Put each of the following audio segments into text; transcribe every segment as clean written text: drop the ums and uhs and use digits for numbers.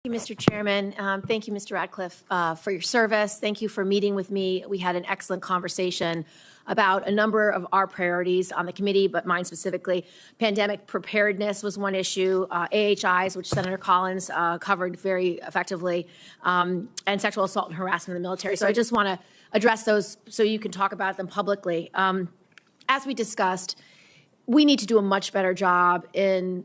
Thank you, Mr. Chairman. Thank you, Mr. Ratcliffe, for your service. Thank you for meeting with me. We had an excellent conversation about a number of our priorities on the committee, but mine specifically. Pandemic preparedness was one issue, AHIs, which Senator Collins covered very effectively, and sexual assault and harassment in the military. So I just want to address those so you can talk about them publicly. As we discussed, we need to do a much better job in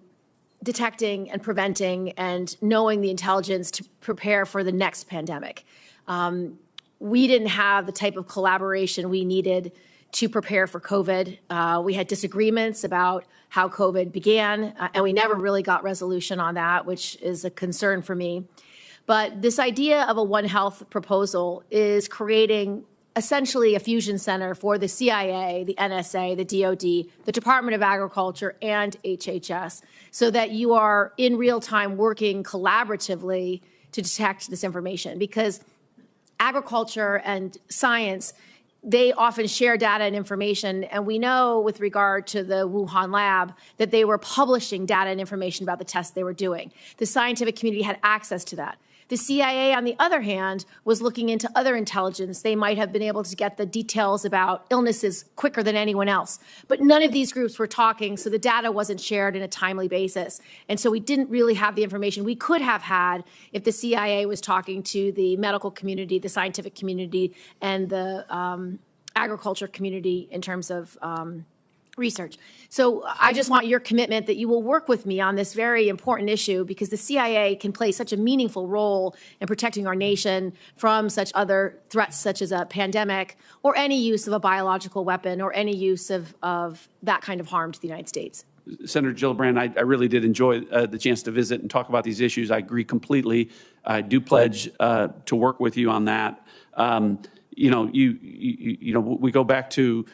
detecting and preventing and knowing the intelligence to prepare for the next pandemic. We didn't have the type of collaboration we needed to prepare for COVID. We had disagreements about how COVID began, and we never really got resolution on that, which is a concern for me. But this idea of a One Health proposal is creating essentially a fusion center for the CIA, the NSA, the DOD, the Department of Agriculture, and HHS, so that you are in real time working collaboratively to detect this information. Because agriculture and science, they often share data and information, and we know with regard to the Wuhan lab that they were publishing data and information about the tests they were doing. The scientific community had access to that. The CIA, on the other hand, was looking into other intelligence. They might have been able to get the details about illnesses quicker than anyone else. But none of these groups were talking, so the data wasn't shared in a timely basis. And so we didn't really have the information we could have had if the CIA was talking to the medical community, the scientific community, and the agriculture community in terms of research. So I just want your commitment that you will work with me on this very important issue, because the CIA can play such a meaningful role in protecting our nation from such other threats, such as a pandemic or any use of a biological weapon or any use of that kind of harm to the United States. Senator Gillibrand, I really did enjoy the chance to visit and talk about these issues. I agree completely. I do pledge to work with you on that. You know, we go back to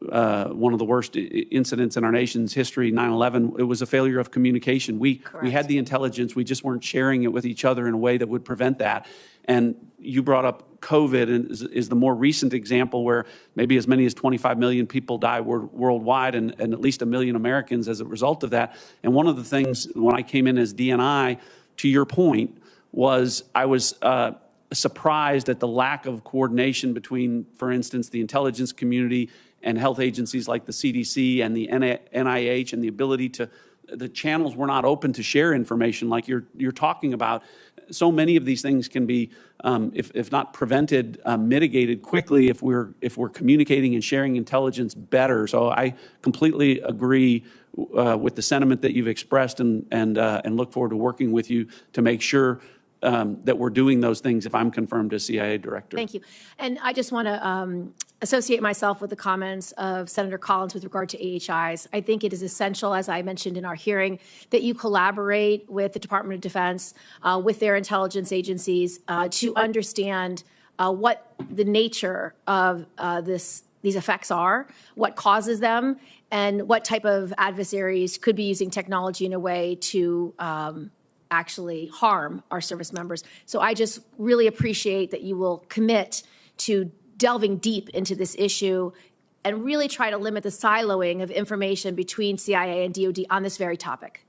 one of the worst incidents in our nation's history, 9/11. It was a failure of communication. We had the intelligence, we just weren't sharing it with each other in a way that would prevent that. And you brought up COVID and is the more recent example where maybe as many as 25 million people die worldwide and at least 1 million Americans as a result of that. And one of the things when I came in as DNI, to your point, was I was surprised at the lack of coordination between, for instance, the intelligence community and health agencies like the CDC and the NIH, and the ability to, the channels were not open to share information like you're talking about. So many of these things can be, if not prevented, mitigated quickly if we're communicating and sharing intelligence better. So I completely agree with the sentiment that you've expressed, and look forward to working with you to make sure that we're doing those things if I'm confirmed as CIA director. Thank you. And I just want to associate myself with the comments of Senator Collins with regard to AHIs. I think it is essential, as I mentioned in our hearing, that you collaborate with the Department of Defense, with their intelligence agencies, to understand what the nature of these effects are, what causes them, and what type of adversaries could be using technology in a way to actually harm our service members. So I just really appreciate that you will commit to delving deep into this issue and really try to limit the siloing of information between CIA and DOD on this very topic.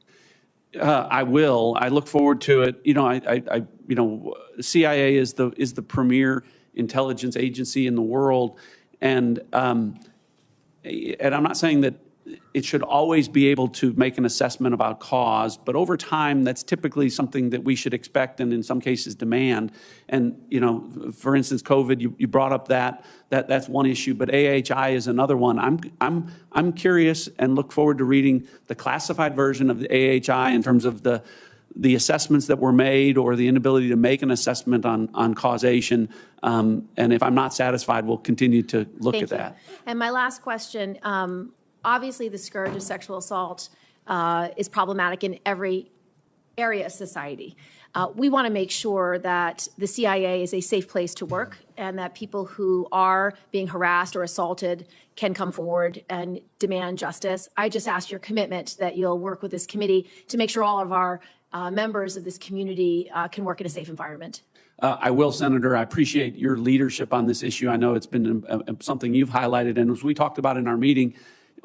I will. I look forward to it. You know, CIA is the premier intelligence agency in the world, and I'm not saying that it should always be able to make an assessment about cause, but over time, that's typically something that we should expect and in some cases demand. And, you know, for instance, COVID, you brought up that's one issue, but AHI is another one. I'm curious and look forward to reading the classified version of the AHI in terms of the assessments that were made or the inability to make an assessment on causation. And if I'm not satisfied, we'll continue to look at that. And my last question, obviously, the scourge of sexual assault is problematic in every area of society. We want to make sure that the CIA is a safe place to work and that people who are being harassed or assaulted can come forward and demand justice. I just ask your commitment that you'll work with this committee to make sure all of our members of this community can work in a safe environment. I will, Senator. I appreciate your leadership on this issue. I know it's been something you've highlighted, and as we talked about in our meeting,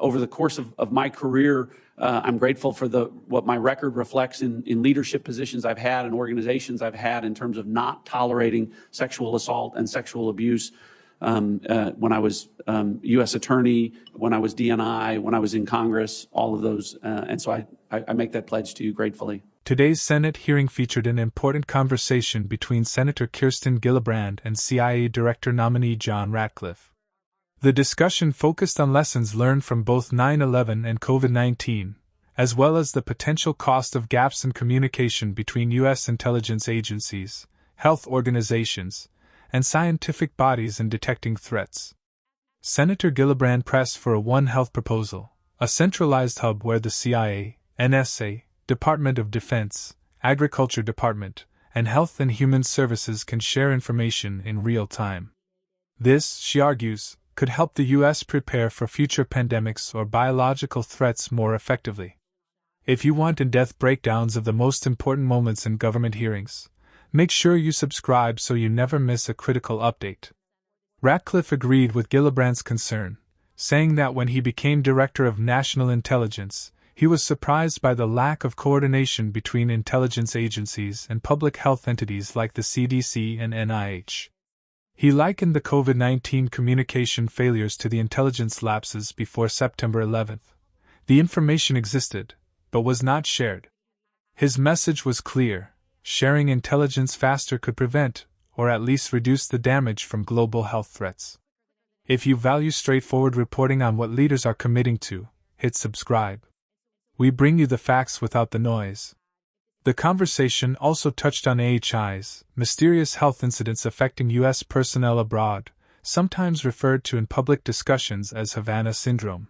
over the course of my career, I'm grateful for what my record reflects in leadership positions I've had and organizations I've had in terms of not tolerating sexual assault and sexual abuse. When I was U.S. Attorney, when I was DNI, when I was in Congress, all of those. And so I make that pledge to you gratefully. Today's Senate hearing featured an important conversation between Senator Kirsten Gillibrand and CIA Director Nominee John Ratcliffe. The discussion focused on lessons learned from both 9/11 and COVID-19, as well as the potential cost of gaps in communication between U.S. intelligence agencies, health organizations, and scientific bodies in detecting threats. Senator Gillibrand pressed for a One Health proposal, a centralized hub where the CIA, NSA, Department of Defense, Agriculture Department, and Health and Human Services can share information in real time. This, she argues, could help the U.S. prepare for future pandemics or biological threats more effectively. If you want in-depth breakdowns of the most important moments in government hearings, make sure you subscribe so you never miss a critical update. Ratcliffe agreed with Gillibrand's concern, saying that when he became Director of National Intelligence, he was surprised by the lack of coordination between intelligence agencies and public health entities like the CDC and NIH. He likened the COVID-19 communication failures to the intelligence lapses before September 11th. The information existed, but was not shared. His message was clear: sharing intelligence faster could prevent, or at least reduce the damage from global health threats. If you value straightforward reporting on what leaders are committing to, hit subscribe. We bring you the facts without the noise. The conversation also touched on AHIs, mysterious health incidents affecting U.S. personnel abroad, sometimes referred to in public discussions as Havana Syndrome.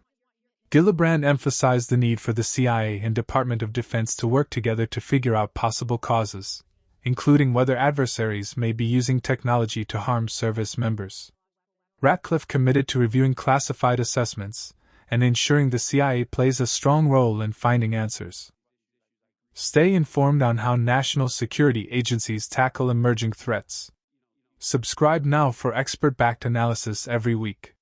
Gillibrand emphasized the need for the CIA and Department of Defense to work together to figure out possible causes, including whether adversaries may be using technology to harm service members. Ratcliffe committed to reviewing classified assessments and ensuring the CIA plays a strong role in finding answers. Stay informed on how national security agencies tackle emerging threats. Subscribe now for expert-backed analysis every week.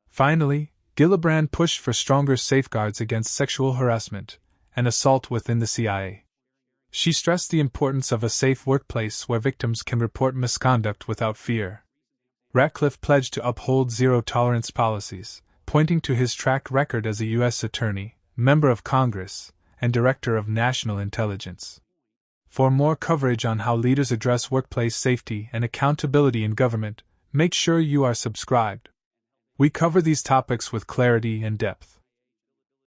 Finally, Gillibrand pushed for stronger safeguards against sexual harassment and assault within the CIA. She stressed the importance of a safe workplace where victims can report misconduct without fear. Ratcliffe pledged to uphold zero-tolerance policies, pointing to his track record as a U.S. Attorney, Member of Congress, and Director of National Intelligence. For more coverage on how leaders address workplace safety and accountability in government, make sure you are subscribed. We cover these topics with clarity and depth.